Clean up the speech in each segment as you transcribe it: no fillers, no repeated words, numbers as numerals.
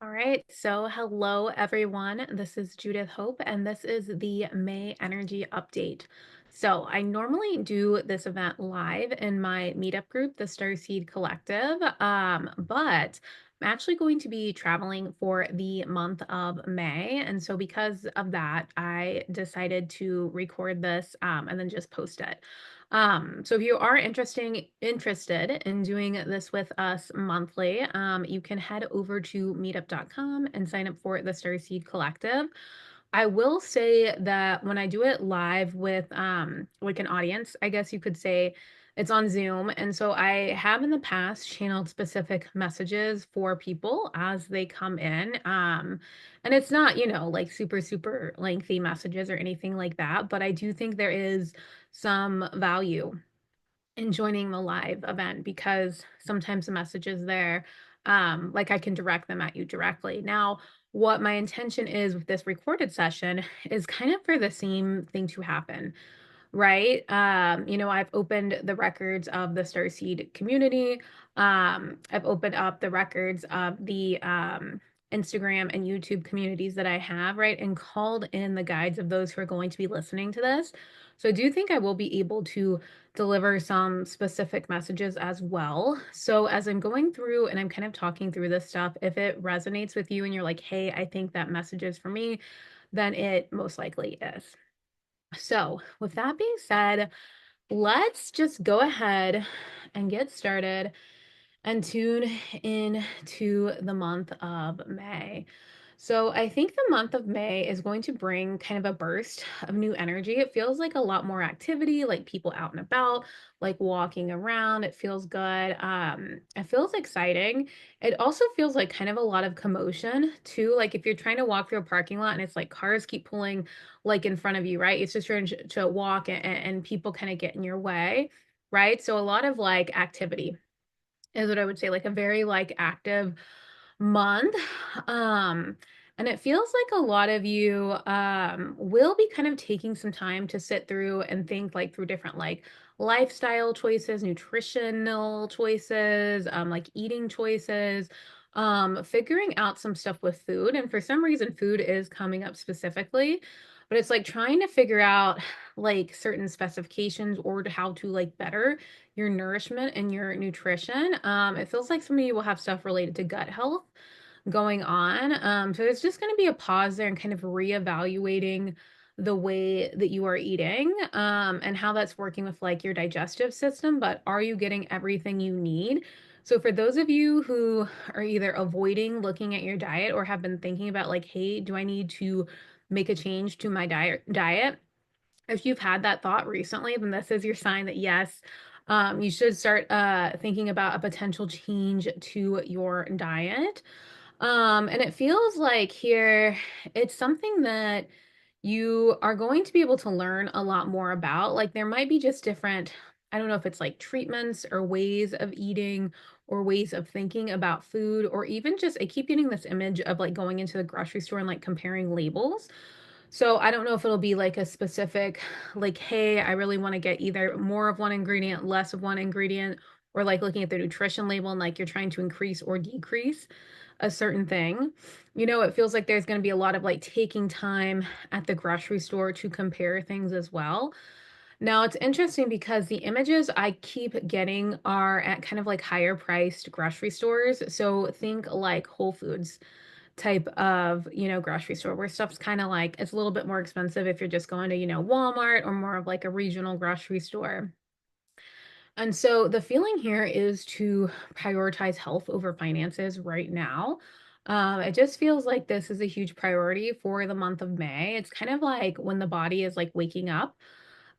All right, so hello everyone. This is Judith Hope, and this is the May Energy Update. So, I normally do this event live in my meetup group, the Starseed Collective, but I'm actually going to be traveling for the month of May. And so, because of that, I decided to record this and then just post it. So if you are interested in doing this with us monthly, you can head over to meetup.com and sign up for the Starseed Collective. I will say that when I do it live with like an audience, I guess you could say it's on Zoom. And so I have in the past channeled specific messages for people as they come in. And it's not, like super lengthy messages or anything like that, but I do think there is some value in joining the live event because sometimes the messages there, like I can direct them at you directly. Now, what my intention is with this recorded session is kind of for the same thing to happen, right? I've opened the records of the Starseed community. I've opened up the records of the Instagram and YouTube communities that I have, right? And called in the guides of those who are going to be listening to this. So I do think I will be able to deliver some specific messages as well. So as I'm going through and I'm kind of talking through this stuff, if it resonates with you and you're like, hey, I think that message is for me, then it most likely is. So, with that being said, let's just go ahead and get started and tune in to the month of May. So I think the month of May is going to bring kind of a burst of new energy. It feels like a lot more activity, like people out and about, like walking around. It feels good. It feels exciting. It also feels like kind of a lot of commotion too. Like if you're trying to walk through a parking lot and it's like cars keep pulling like in front of you, right? It's just trying to walk and people kind of get in your way, right? So a lot of like activity is what I would say, like a very like active month. Um, and it feels like a lot of you will be kind of taking some time to sit through and think like through different like lifestyle choices, nutritional choices, like eating choices, figuring out some stuff with food. And for some reason, food is coming up specifically, but it's like trying to figure out like certain specifications or how to like better your nourishment and your nutrition. It feels like some of you will have stuff related to gut health going on. So it's just going to be a pause there and kind of reevaluating the way that you are eating, and how that's working with like your digestive system. But are you getting everything you need? So for those of you who are either avoiding looking at your diet or have been thinking about like, hey, do I need to make a change to my diet? If you've had that thought recently, then this is your sign that yes, you should start thinking about a potential change to your diet. And it feels like here it's something that you are going to be able to learn a lot more about. Like there might be just different, I don't know if it's like treatments or ways of eating or ways of thinking about food, or even just I keep getting this image of like going into the grocery store and like comparing labels. So I don't know if it'll be like a specific, like, hey, I really want to get either more of one ingredient, less of one ingredient, or like looking at the nutrition label and like you're trying to increase or decrease a certain thing. It feels like there's going to be a lot of like taking time at the grocery store to compare things as well. Now it's interesting because the images I keep getting are at kind of like higher priced grocery stores. So think like Whole Foods type of, grocery store where stuff's kind of like it's a little bit more expensive if you're just going to, Walmart or more of like a regional grocery store. And so the feeling here is to prioritize health over finances right now. It just feels like this is a huge priority for the month of May. It's kind of like when the body is like waking up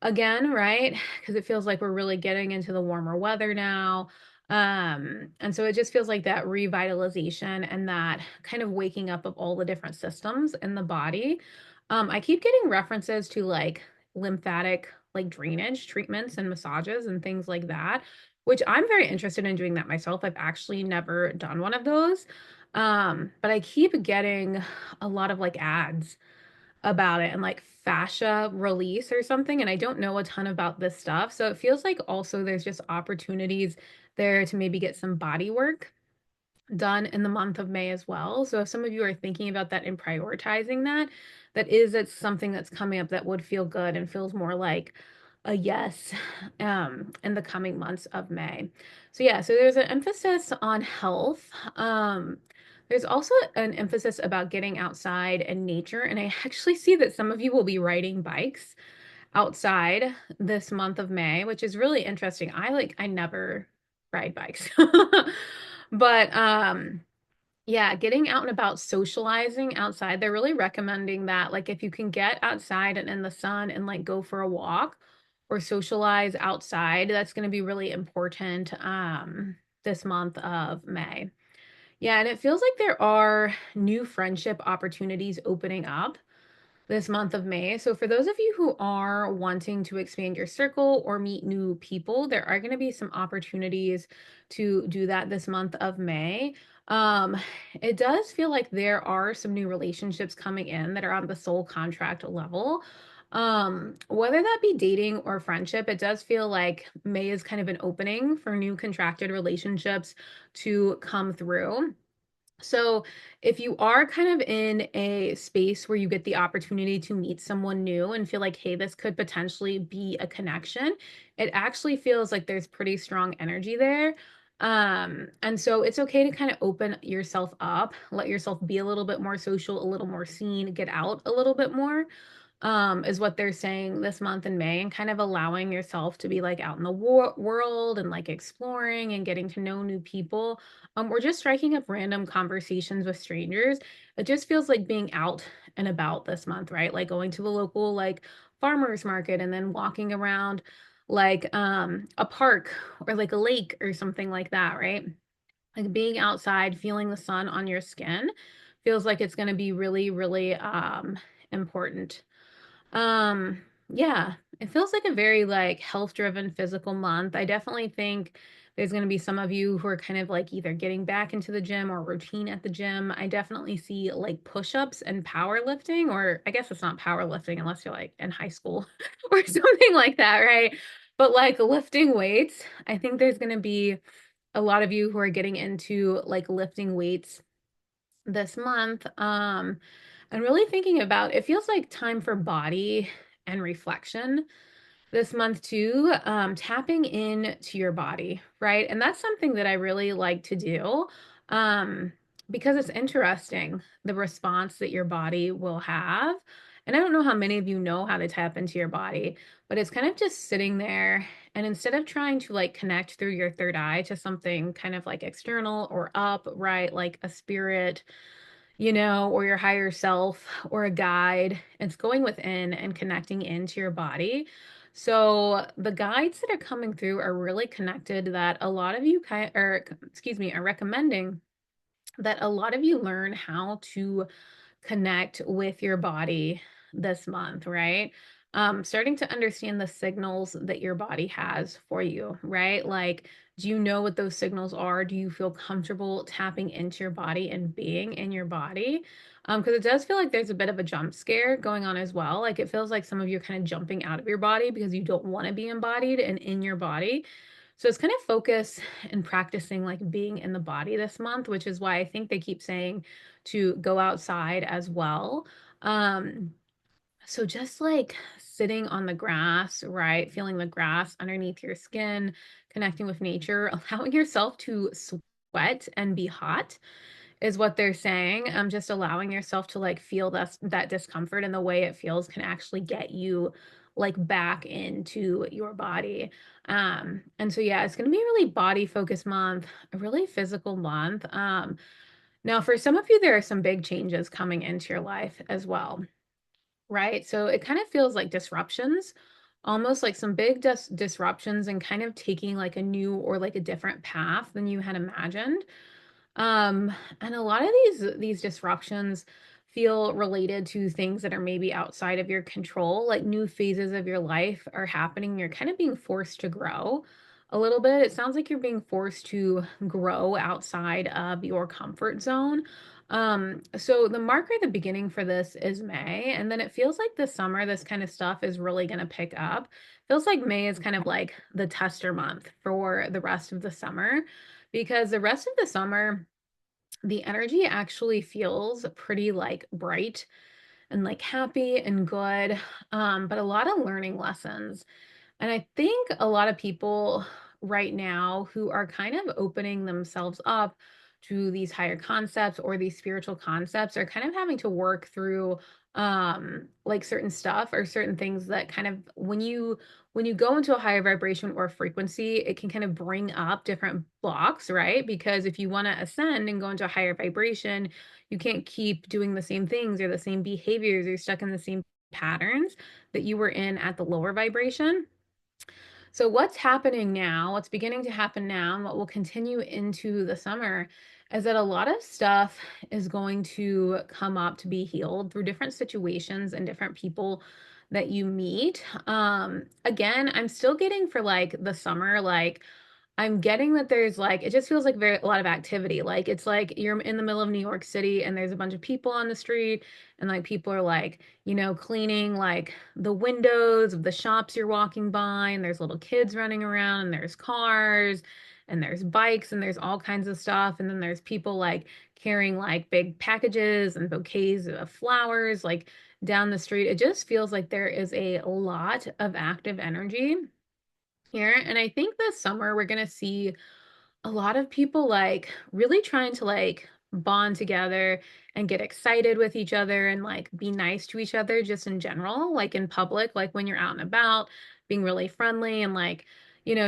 again, right? Because it feels like we're really getting into the warmer weather now. And so it just feels like that revitalization and that kind of waking up of all the different systems in the body. I keep getting references to like lymphatic, like drainage treatments and massages and things like that, which I'm very interested in doing that myself. I've actually never done one of those. But I keep getting a lot of like ads about it and like fascia release or something. And I don't know a ton about this stuff. So it feels like also there's just opportunities there to maybe get some body work done in the month of May as well. So if some of you are thinking about that and prioritizing that, it's something that's coming up that would feel good and feels more like a yes in the coming months of May. So yeah, so there's an emphasis on health. There's also an emphasis about getting outside and nature. And I actually see that some of you will be riding bikes outside this month of May, which is really interesting. I never ride bikes. But yeah, getting out and about socializing outside, they're really recommending that like if you can get outside and in the sun and like go for a walk or socialize outside, that's going to be really important this month of May. Yeah, and it feels like there are new friendship opportunities opening up this month of May. So, for those of you who are wanting to expand your circle or meet new people, there are going to be some opportunities to do that this month of May. Um, it does feel like there are some new relationships coming in that are on the soul contract level. Whether that be dating or friendship, it does feel like May is kind of an opening for new contracted relationships to come through. So, if you are kind of in a space where you get the opportunity to meet someone new and feel like, hey, this could potentially be a connection, it actually feels like there's pretty strong energy there. And so it's okay to kind of open yourself up, let yourself be a little bit more social, a little more seen, get out a little bit more is what they're saying this month in May, and kind of allowing yourself to be like out in the world and like exploring and getting to know new people, or just striking up random conversations with strangers. It just feels like being out and about this month, right? Like going to the local like farmers market and then walking around like a park or like a lake or something like that, right? Like being outside, feeling the sun on your skin feels like it's going to be really, really important. um, yeah, it feels like a very like health-driven physical month. I definitely think there's going to be some of you who are kind of like either getting back into the gym or routine at the gym. I definitely see like push-ups and powerlifting, or I guess it's not powerlifting unless you're like in high school or something like that, right? But like lifting weights, I think there's going to be a lot of you who are getting into like lifting weights this month. And really thinking about it feels like time for body and reflection this month too, tapping in to your body, right? And that's something that I really like to do, um, because it's interesting the response that your body will have. And I don't know how many of you know how to tap into your body, but it's kind of just sitting there. And instead of trying to like connect through your third eye to something kind of like external or up, right? Like a spirit, or your higher self or a guide. It's going within and connecting into your body. So the guides that are coming through are really connected that a lot of you are recommending that a lot of you learn how to connect with your body this month, right? Starting to understand the signals that your body has for you, right? Like, do you know what those signals are? Do you feel comfortable tapping into your body and being in your body? Because it does feel like there's a bit of a jump scare going on as well. Like, it feels like some of you are kind of jumping out of your body because you don't want to be embodied and in your body. So it's kind of focus and practicing like being in the body this month, which is why I think they keep saying to go outside as well. Um, so just like sitting on the grass, right? Feeling the grass underneath your skin, connecting with nature, allowing yourself to sweat and be hot is what they're saying. Just allowing yourself to like feel that discomfort and the way it feels can actually get you like back into your body. And so yeah, it's gonna be a really body focused month, a really physical month. Now for some of you, there are some big changes coming into your life as well, right? So it kind of feels like disruptions, almost like some big disruptions and kind of taking like a new or like a different path than you had imagined. And a lot of these disruptions feel related to things that are maybe outside of your control, like new phases of your life are happening. You're kind of being forced to grow a little bit. It sounds like you're being forced to grow outside of your comfort zone. So the marker at the beginning for this is May, and then it feels like this summer, this kind of stuff is really going to pick up. Feels like May is kind of like the tester month for the rest of the summer because the rest of the summer the energy actually feels pretty like bright and like happy and good, but a lot of learning lessons. And I think a lot of people right now who are kind of opening themselves up to these higher concepts or these spiritual concepts are kind of having to work through like certain stuff or certain things that kind of when you go into a higher vibration or frequency, it can kind of bring up different blocks, right? Because if you want to ascend and go into a higher vibration, you can't keep doing the same things or the same behaviors. You're stuck in the same patterns that you were in at the lower vibration. So what's happening now, what's beginning to happen now, and what will continue into the summer is that a lot of stuff is going to come up to be healed through different situations and different people that you meet. Again, I'm still getting for like the summer, like I'm getting that there's like, it just feels like a lot of activity. Like it's like you're in the middle of New York City and there's a bunch of people on the street and like people are like, cleaning like the windows of the shops you're walking by, and there's little kids running around, and there's cars and there's bikes and there's all kinds of stuff. And then there's people like carrying like big packages and bouquets of flowers like down the street. It just feels like there is a lot of active energy here. And I think this summer we're going to see a lot of people like really trying to like bond together and get excited with each other and like be nice to each other just in general, like in public, like when you're out and about, being really friendly and like,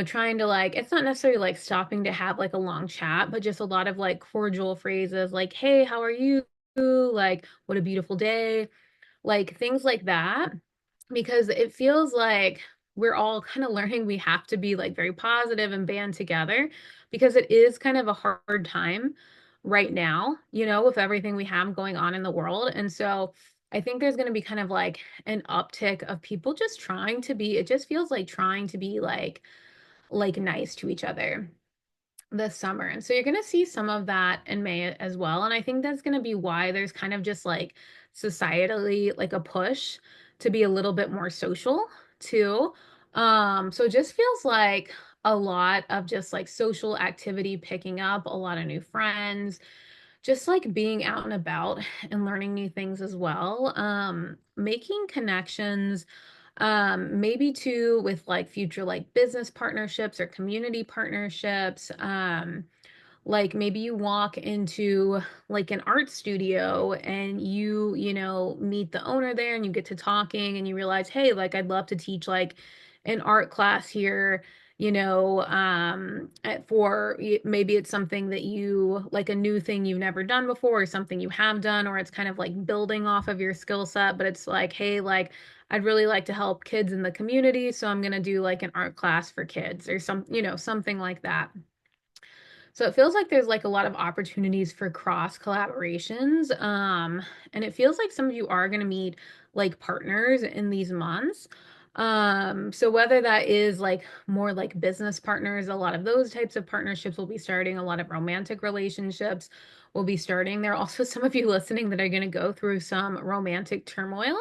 trying to like, it's not necessarily like stopping to have like a long chat, but just a lot of like cordial phrases like, hey, how are you? Like, what a beautiful day, like things like that, because it feels like we're all kind of learning we have to be like very positive and band together because it is kind of a hard time right now, with everything we have going on in the world. And so I think there's going to be kind of like an uptick of people just trying to be, it just feels like trying to be like nice to each other this summer. And so you're going to see some of that in May as well. And I think that's going to be why there's kind of just like societally like a push to be a little bit more social too. So it just feels like a lot of just like social activity picking up, a lot of new friends, just like being out and about and learning new things as well. Making connections, maybe too with like future like business partnerships or community partnerships. Like maybe you walk into like an art studio and you meet the owner there and you get to talking and you realize, hey, like I'd love to teach like an art class here, maybe it's something that you like, a new thing you've never done before or something you have done, or it's kind of like building off of your skill set, but it's like, hey, like I'd really like to help kids in the community, so I'm going to do like an art class for kids or something like that. So it feels like there's like a lot of opportunities for cross collaborations. And it feels like some of you are going to meet like partners in these months. So whether that is like more like business partners, a lot of those types of partnerships will be starting, a lot of romantic relationships will be starting. There are also some of you listening that are going to go through some romantic turmoil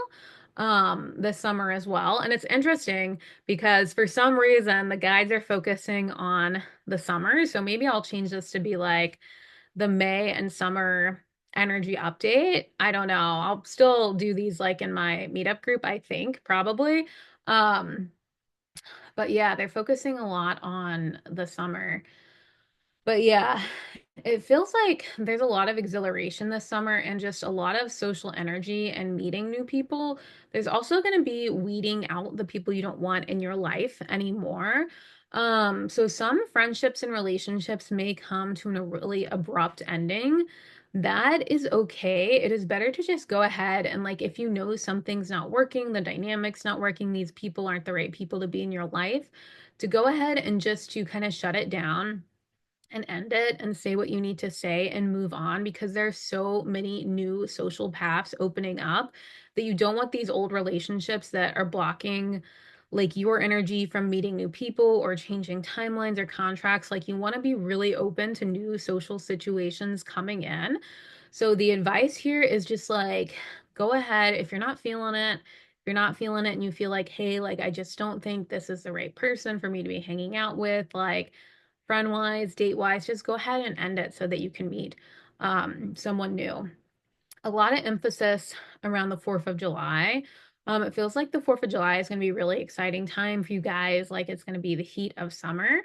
this summer as well. And it's interesting because for some reason the guides are focusing on the summer. So maybe I'll change this to be like the May and summer energy update. I don't know. I'll still do these like in my meetup group, I think, probably. Um, but yeah, they're focusing a lot on the summer. But yeah, it feels like there's a lot of exhilaration this summer and just a lot of social energy and meeting new people. There's also going to be weeding out the people you don't want in your life anymore. So some friendships and relationships may come to a really abrupt ending. That is okay. It is better to just go ahead and like if you know something's not working, the dynamic's not working, these people aren't the right people to be in your life, to go ahead and just to kind of shut it down and end it and say what you need to say and move on, because there's so many new social paths opening up that you don't want these old relationships that are blocking like your energy from meeting new people or changing timelines or contracts. Like you want to be really open to new social situations coming in. So the advice here is just like go ahead if you're not feeling it. If you're not feeling it and you feel like, hey, like I just don't think this is the right person for me to be hanging out with, like friend wise, date wise, just go ahead and end it so that you can meet someone new. A lot of emphasis around the 4th of July. It feels like the 4th of July is going to be a really exciting time for you guys. Like it's going to be the heat of summer.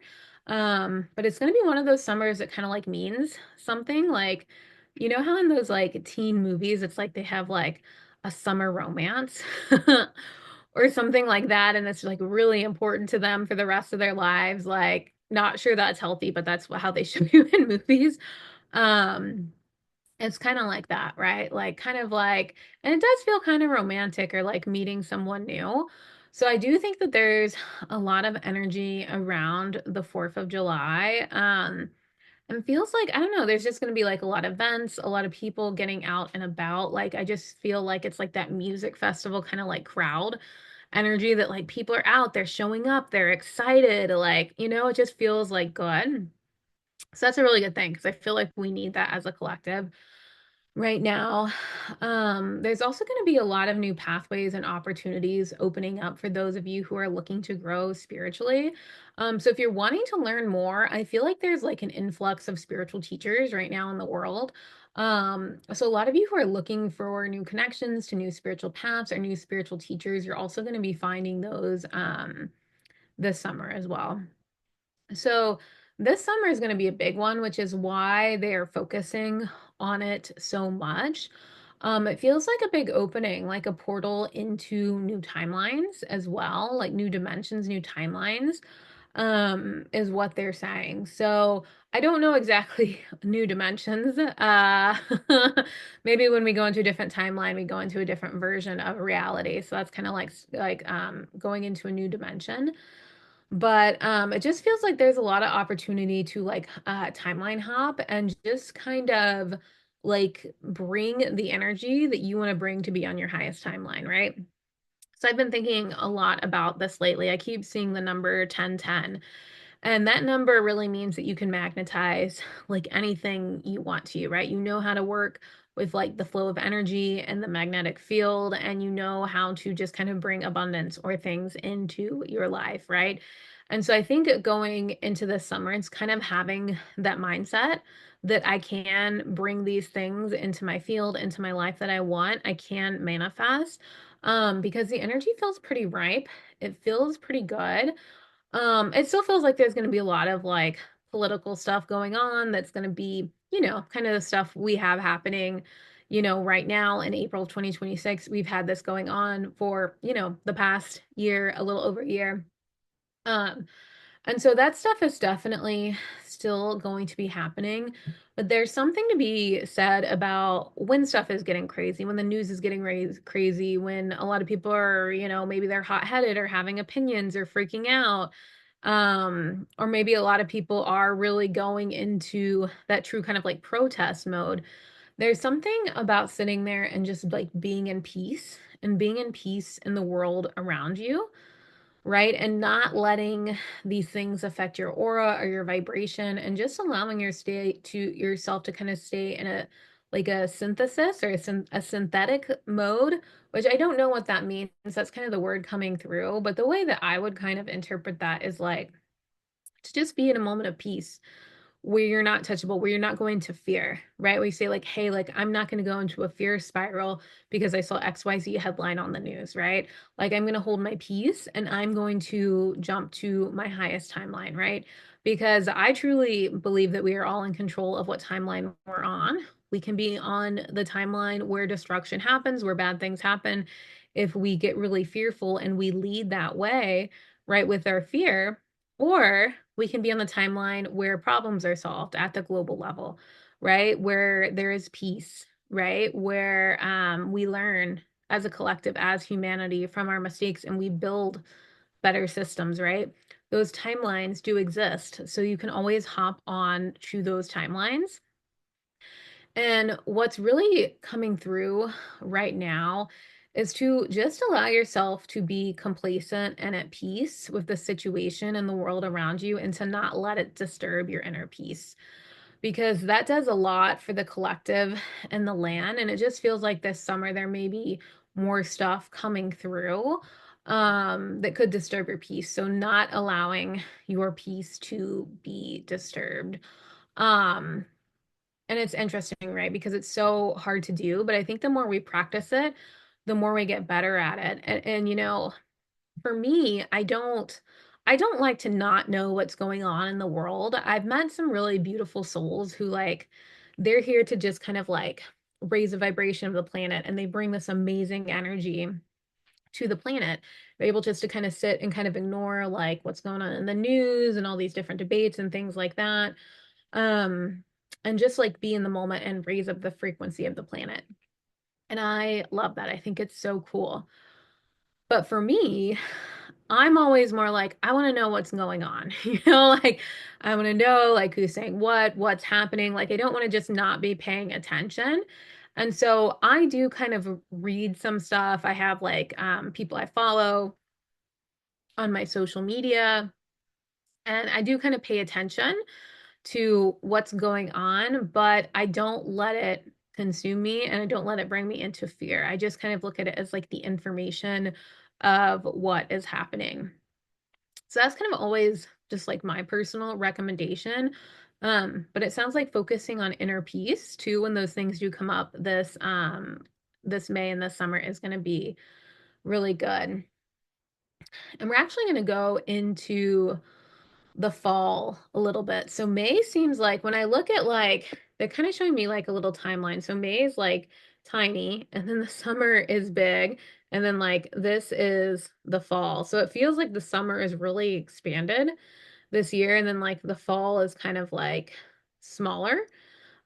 But it's going to be one of those summers that kind of like means something. Like, you know how in those like teen movies, it's like they have like a summer romance or something like that. And it's like really important to them for the rest of their lives. Like, not sure that's healthy, but that's how they show you in movies. Um, it's kind of like that, right? Like, kind of like, and it does feel kind of romantic or like meeting someone new. So I do think that there's a lot of energy around the 4th of July. And feels like, I don't know, there's just going to be like a lot of events, a lot of people getting out and about. Like, I just feel like it's like that music festival kind of like crowd energy that like people are out, they're showing up, they're excited. Like, it just feels like good. So that's a really good thing because I feel like we need that as a collective right now. There's also going to be a lot of new pathways and opportunities opening up for those of you who are looking to grow spiritually. So if you're wanting to learn more, I feel like there's like an influx of spiritual teachers right now in the world. So a lot of you who are looking for new connections to new spiritual paths or new spiritual teachers, you're also going to be finding those this summer as well. So this summer is going to be a big one, which is why they are focusing on it so much. It feels like a big opening, like a portal into new timelines as well, like new dimensions, new timelines, is what they're saying. So I don't know exactly new dimensions. Maybe when we go into a different timeline, we go into a different version of reality. So that's kind of like going into a new dimension. But it just feels like there's a lot of opportunity to like timeline hop and just kind of like bring the energy that you want to bring to be on your highest timeline, right? So I've been thinking a lot about this lately. I keep seeing the number 1010. And that number really means that you can magnetize like anything you want to, right? You know how to work with like the flow of energy and the magnetic field, and you know how to just kind of bring abundance or things into your life, right? And so I think going into this summer, it's kind of having that mindset that I can bring these things into my field, into my life that I want. I can manifest because the energy feels pretty ripe. It feels pretty good. It still feels like there's going to be a lot of like political stuff going on that's going to be, kind of the stuff we have happening, right now in April 2026. We've had this going on for, the past year, a little over a year. Um, and so that stuff is definitely still going to be happening. But there's something to be said about when stuff is getting crazy, when the news is getting crazy, when a lot of people are, maybe they're hot-headed or having opinions or freaking out. Or maybe a lot of people are really going into that true kind of like protest mode. There's something about sitting there and just like being in peace and being in peace in the world around you, right? And not letting these things affect your aura or your vibration and just allowing yourself to kind of stay in a like a synthesis or a synthetic mode, which I don't know what that means. That's kind of the word coming through, but the way that I would kind of interpret that is like to just be in a moment of peace where you're not touchable, where you're not going to fear, right? We say like, hey, like I'm not going to go into a fear spiral because I saw XYZ headline on the news, right? Like I'm going to hold my peace and I'm going to jump to my highest timeline, right? Because I truly believe that we are all in control of what timeline we're on. We can be on the timeline where destruction happens, where bad things happen. If we get really fearful and we lead that way, right, with our fear, or we can be on the timeline where problems are solved at the global level, right? Where there is peace, right? Where we learn as a collective, as humanity from our mistakes and we build better systems, right? Those timelines do exist. So you can always hop on to those timelines. And what's really coming through right now is to just allow yourself to be complacent and at peace with the situation and the world around you and to not let it disturb your inner peace. Because that does a lot for the collective and the land. And it just feels like this summer there may be more stuff coming through that could disturb your peace. So not allowing your peace to be disturbed. Um, And it's interesting, right? Because it's so hard to do, but I think the more we practice it, the more we get better at it. And for me, I don't like to not know what's going on in the world. I've met some really beautiful souls who like they're here to just kind of like raise the vibration of the planet and they bring this amazing energy to the planet. They're able just to kind of sit and kind of ignore like what's going on in the news and all these different debates and things like that. Um, and just like be in the moment and raise up the frequency of the planet. And I love that. I think it's so cool. But for me, I'm always more like, I want to know what's going on. Like I want to know like who's saying what's happening. Like I don't want to just not be paying attention. And so I do kind of read some stuff. I have like people I follow on my social media, and I do kind of pay attention to what's going on, but I don't let it consume me and I don't let it bring me into fear. I just kind of look at it as like the information of what is happening. So that's kind of always just like my personal recommendation. But it sounds like focusing on inner peace too when those things do come up this May and this summer is going to be really good. And we're actually going to go into the fall a little bit. So May seems like when I look at like they're kind of showing me like a little timeline. So May is like tiny and then the summer is big and then like this is the fall. So it feels like the summer is really expanded this year and then like the fall is kind of like smaller.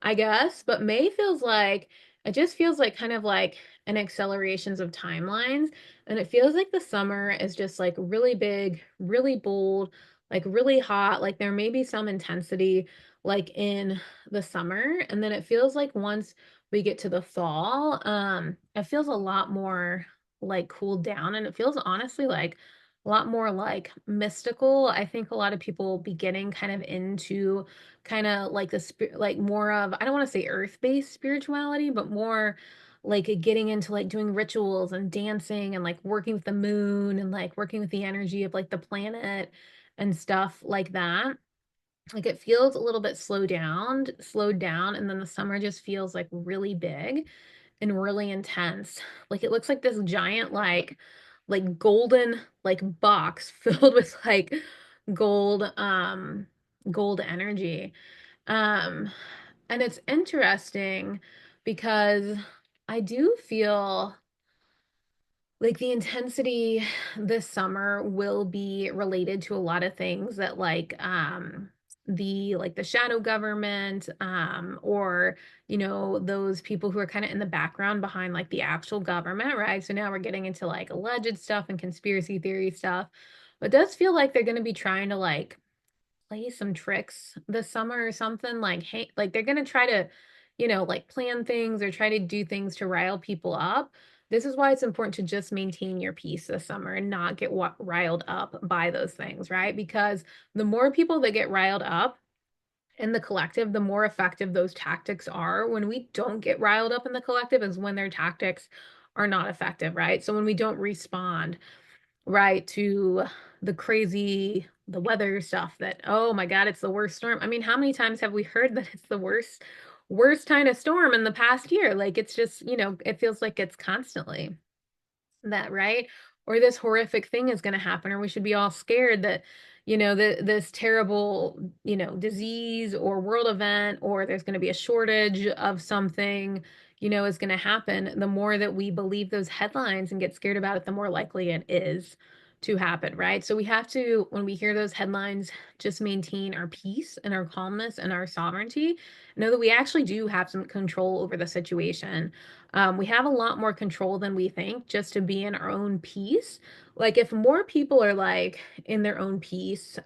I guess, but May feels like it just feels like kind of like an accelerations of timelines. And it feels like the summer is just like really big, really bold, like really hot. Like there may be some intensity like in the summer. And then it feels like once we get to the fall, it feels a lot more like cooled down. And it feels honestly like a lot more like mystical. I think a lot of people beginning kind of into kind of like the spirit, like more of, I don't want to say earth-based spirituality, but more like getting into like doing rituals and dancing and like working with the moon and like working with the energy of like the planet and stuff like that. Like it feels a little bit slowed down, and then the summer just feels like really big and really intense. Like it looks like this giant like golden like box filled with like gold gold energy. Um, and it's interesting because I do feel like the intensity this summer will be related to a lot of things that the shadow government or those people who are kind of in the background behind like the actual government, right? So now we're getting into like alleged stuff and conspiracy theory stuff. But it does feel like they're going to be trying to like play some tricks this summer or something like hey like they're gonna try to like plan things or try to do things to rile people up. This is why it's important to just maintain your peace this summer and not get riled up by those things, right? Because the more people that get riled up in the collective, the more effective those tactics are. When we don't get riled up in the collective is when their tactics are not effective, right? So when we don't respond right to the weather stuff that, oh my God, it's the worst storm. I mean, how many times have we heard that it's the worst kind of storm in the past year? Like it's just, it feels like it's constantly that, right? Or this horrific thing is going to happen, or we should be all scared that, this terrible, disease or world event, or there's going to be a shortage of something, is going to happen. The more that we believe those headlines and get scared about it, the more likely it is to happen, right? So we have to, when we hear those headlines, just maintain our peace and our calmness and our sovereignty. Know that we actually do have some control over the situation. We have a lot more control than we think just to be in our own peace. Like if more people are like in their own peace,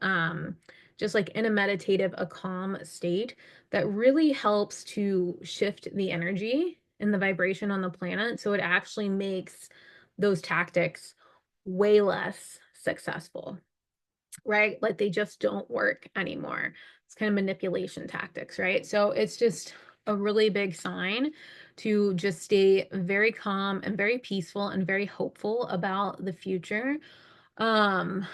just like in a meditative, a calm state, that really helps to shift the energy and the vibration on the planet. So it actually makes those tactics way less successful, right? Like they just don't work anymore. It's kind of manipulation tactics, right? So it's just a really big sign to just stay very calm and very peaceful and very hopeful about the future. Um,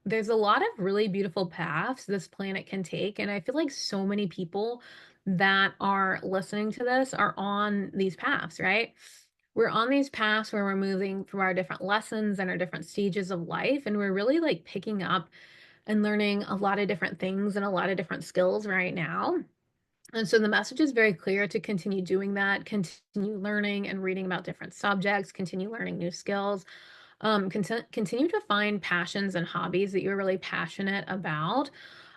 there's a lot of really beautiful paths this planet can take, and I feel like so many people that are listening to this are on these paths, right? We're on these paths where we're moving through our different lessons and our different stages of life, and we're really like picking up and learning a lot of different things and a lot of different skills right now. And so the message is very clear to continue doing that, continue learning and reading about different subjects, continue learning new skills, continue to find passions and hobbies that you're really passionate about.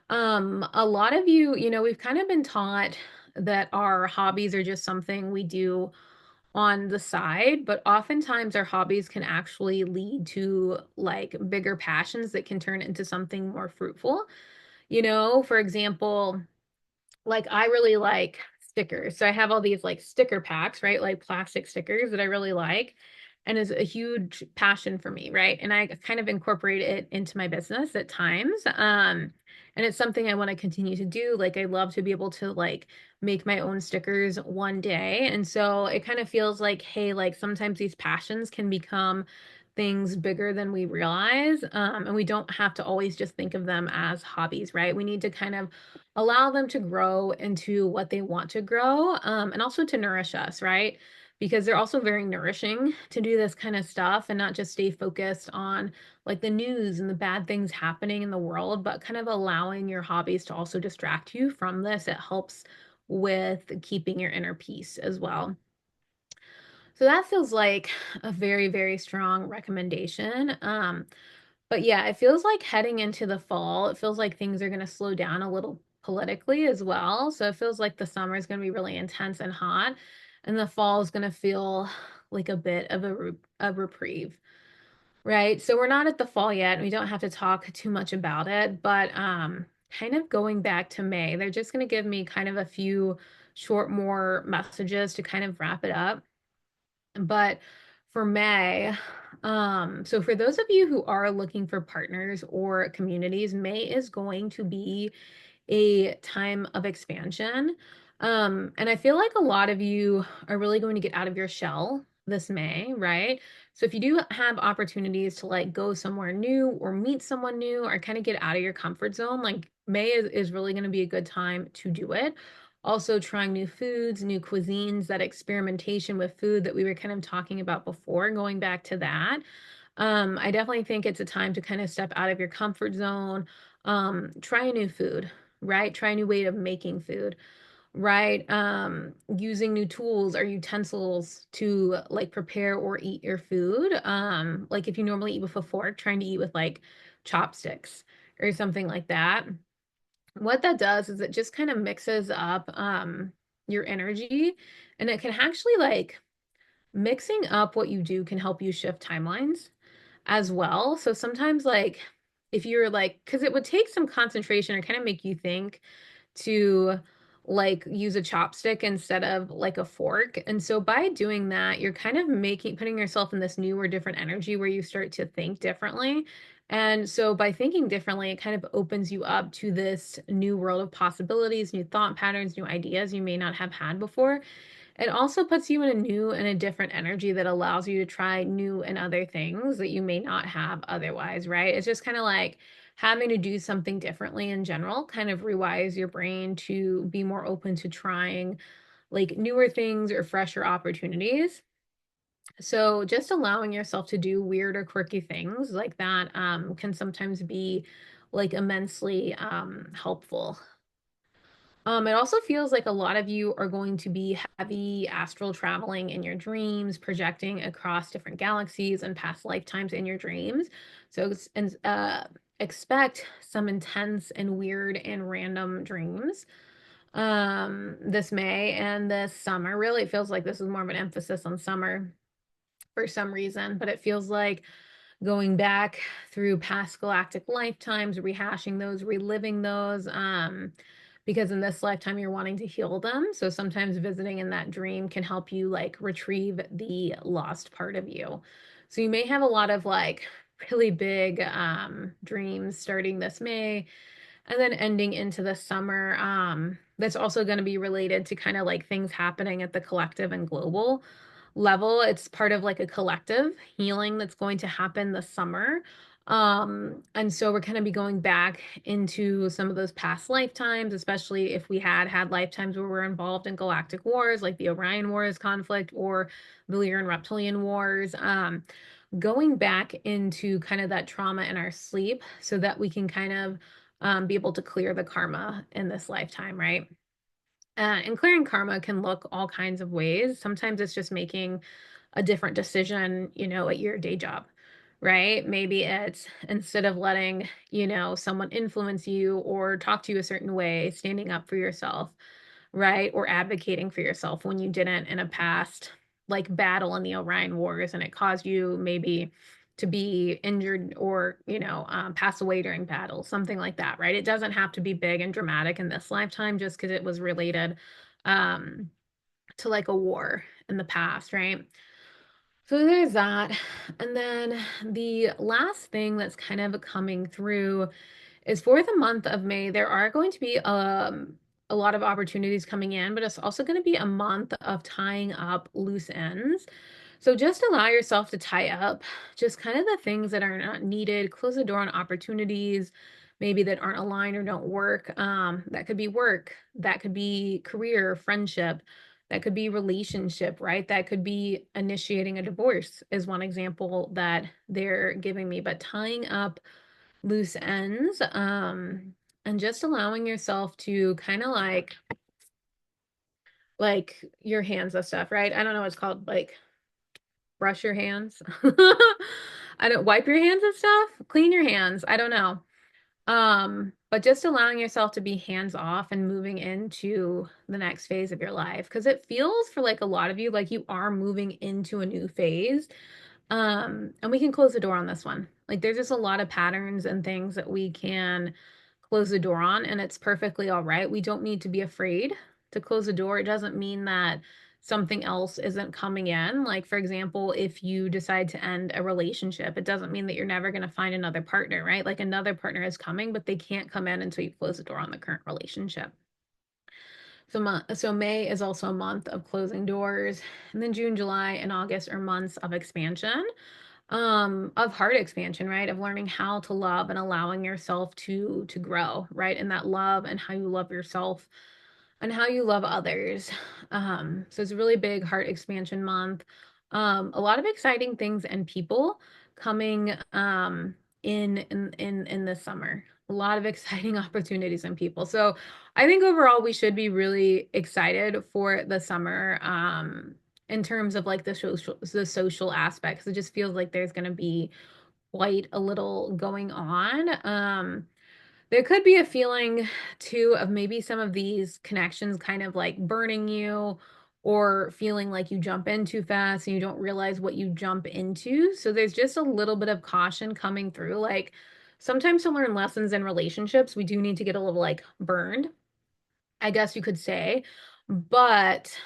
A lot of you, we've kind of been taught that our hobbies are just something we do on the side, but oftentimes our hobbies can actually lead to like bigger passions that can turn into something more fruitful. For example, like I really like stickers. So I have all these like sticker packs, right? Like plastic stickers that I really like and is a huge passion for me, right? And I kind of incorporate it into my business at times. And it's something I want to continue to do. Like I love to be able to like make my own stickers one day. And so it kind of feels like, hey, like sometimes these passions can become things bigger than we realize. And we don't have to always just think of them as hobbies, right? We need to kind of allow them to grow into what they want to grow, and also to nourish us, right? Because they're also very nourishing to do this kind of stuff and not just stay focused on like the news and the bad things happening in the world, but kind of allowing your hobbies to also distract you from this. It helps with keeping your inner peace as well. So that feels like a very, very strong recommendation. But yeah, it feels like heading into the fall, it feels like things are going to slow down a little politically as well. So it feels like the summer is going to be really intense and hot, and the fall is going to feel like a bit of a reprieve, right? So we're not at the fall yet, and we don't have to talk too much about it, but kind of going back to May, they're just going to give me kind of a few short more messages to kind of wrap it up. But for May, so for those of you who are looking for partners or communities, May is going to be a time of expansion. And I feel like a lot of you are really going to get out of your shell this May, right? So if you do have opportunities to like go somewhere new or meet someone new or kind of get out of your comfort zone, like May is really going to be a good time to do it. Also, trying new foods, new cuisines, that experimentation with food that we were kind of talking about before, going back to that. I definitely think it's a time to kind of step out of your comfort zone, try a new food, right? Try a new way of making food, right? Using new tools or utensils to like prepare or eat your food. Like if you normally eat with a fork, trying to eat with like chopsticks or something like that. What that does is it just kind of mixes up your energy, and it can actually like mixing up what you do can help you shift timelines as well. So sometimes like if you're like, because it would take some concentration or kind of make you think to like use a chopstick instead of like a fork. And so by doing that, you're kind of putting yourself in this new or different energy where you start to think differently. And so by thinking differently, it kind of opens you up to this new world of possibilities, new thought patterns, new ideas you may not have had before. It also puts you in a new and a different energy that allows you to try new and other things that you may not have otherwise, right? It's just kind of like having to do something differently in general kind of rewires your brain to be more open to trying like newer things or fresher opportunities. So just allowing yourself to do weird or quirky things like that can sometimes be like immensely helpful. It also feels like a lot of you are going to be heavy astral traveling in your dreams, projecting across different galaxies and past lifetimes in your dreams. So, and expect some intense and weird and random dreams this May and this summer. Really, it feels like this is more of an emphasis on summer for some reason, but it feels like going back through past galactic lifetimes, rehashing those, reliving those, because in this lifetime you're wanting to heal them. So sometimes visiting in that dream can help you like retrieve the lost part of you. So you may have a lot of like really big dreams starting this May and then ending into the summer. That's also going to be related to kind of like things happening at the collective and global level. It's part of like a collective healing that's going to happen this summer. And so we're going to be going back into some of those past lifetimes, especially if we had lifetimes where we're involved in galactic wars, like the Orion Wars conflict or the Lyran Reptilian Wars. Going back into kind of that trauma in our sleep so that we can kind of be able to clear the karma in this lifetime, right? And clearing karma can look all kinds of ways. Sometimes it's just making a different decision, at your day job, right? Maybe it's instead of letting, someone influence you or talk to you a certain way, standing up for yourself, right? Or advocating for yourself when you didn't in a past like battle in the Orion Wars and it caused you maybe to be injured or, pass away during battle, something like that, right? It doesn't have to be big and dramatic in this lifetime just because it was related um, to like a war in the past, right? So there's that. And then the last thing that's kind of coming through is for the month of May, there are going to be a lot of opportunities coming in, but it's also going to be a month of tying up loose ends. So just allow yourself to tie up just kind of the things that are not needed, close the door on opportunities maybe that aren't aligned or don't work. That could be work, that could be career, friendship, that could be relationship, right? That could be initiating a divorce is one example that they're giving me, but tying up loose ends, and just allowing yourself to kind of like your hands and stuff, right? I don't know what it's called, like brush your hands. I don't wipe your hands and stuff, clean your hands. I don't know. But just allowing yourself to be hands off and moving into the next phase of your life because it feels for like a lot of you like you are moving into a new phase. And we can close the door on this one. Like there's just a lot of patterns and things that we can close the door on, and it's perfectly all right. We don't need to be afraid to close the door. It doesn't mean that something else isn't coming in. Like, for example, if you decide to end a relationship, it doesn't mean that you're never going to find another partner, right? Like another partner is coming, but they can't come in until you close the door on the current relationship. So May is also a month of closing doors, and then June, July, and August are months of expansion, of heart expansion, right? Of learning how to love and allowing yourself to grow, right? And that love and how you love yourself and how you love others. So it's a really big heart expansion month. A lot of exciting things and people coming in this summer. A lot of exciting opportunities and people. So I think overall we should be really excited for the summer in terms of like the social aspect, because it just feels like there's going to be quite a little going on. There could be a feeling too of maybe some of these connections kind of like burning you or feeling like you jump in too fast and you don't realize what you jump into. So there's just a little bit of caution coming through. Like sometimes to learn lessons in relationships, we do need to get a little like burned, I guess you could say. But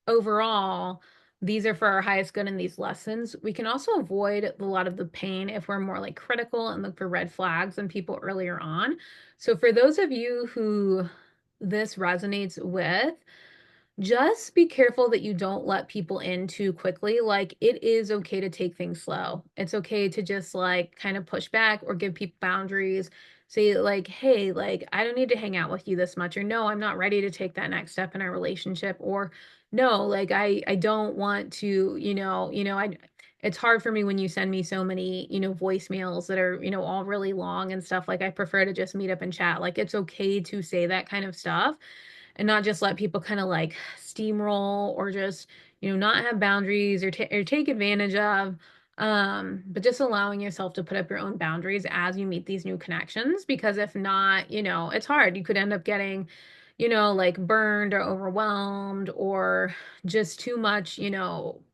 overall, these are for our highest good in these lessons. We can also avoid a lot of the pain if we're more like critical and look for red flags in people earlier on. So, for those of you who this resonates with, just be careful that you don't let people in too quickly. Like, it is okay to take things slow. It's okay to just like kind of push back or give people boundaries. Say, like, hey, like, I don't need to hang out with you this much, or no, I'm not ready to take that next step in our relationship, or no, like, I don't want to, it's hard for me when you send me so many, voicemails that are, all really long and stuff. Like, I prefer to just meet up and chat. Like, it's okay to say that kind of stuff and not just let people kind of like steamroll or just not have boundaries or take advantage of, but just allowing yourself to put up your own boundaries as you meet these new connections, because if not, it's hard. You could end up getting like burned or overwhelmed or just too much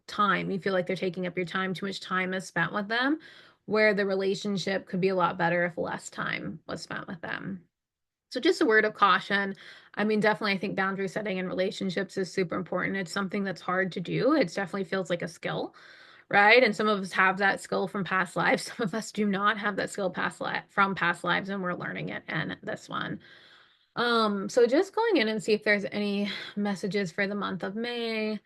time. You feel like they're taking up your time, too much time is spent with them, where the relationship could be a lot better if less time was spent with them. So just a word of caution. I mean, definitely, I think boundary setting in relationships is super important. It's something that's hard to do. It definitely feels like a skill, right? And some of us have that skill from past lives. Some of us do not have that skill from past lives, and we're learning it in this one. So just going in and see if there's any messages for the month of May.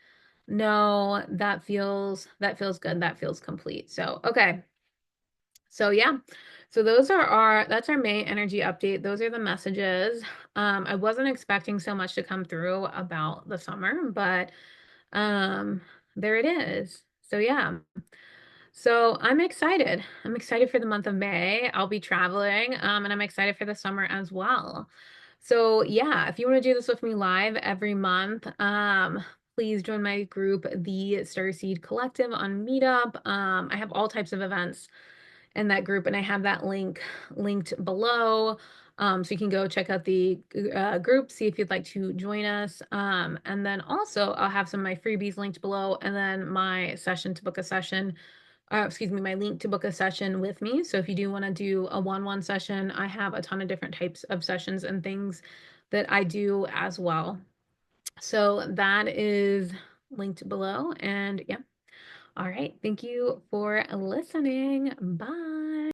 No, that feels good. That feels complete. So, okay. So yeah, so those are that's our May energy update. Those are the messages. I wasn't expecting so much to come through about the summer, but um, there it is. So yeah, so I'm excited. I'm excited for the month of May. I'll be traveling, and I'm excited for the summer as well. So yeah, if you want to do this with me live every month, please join my group, the Starseed Collective on Meetup. I have all types of events in that group, and I have that link linked below. So you can go check out the group, see if you'd like to join us. And then also I'll have some of my freebies linked below, and then my session to book a session, excuse me, my link to book a session with me. So if you do want to do a one-on-one session, I have a ton of different types of sessions and things that I do as well. So that is linked below. And yeah. All right. Thank you for listening. Bye.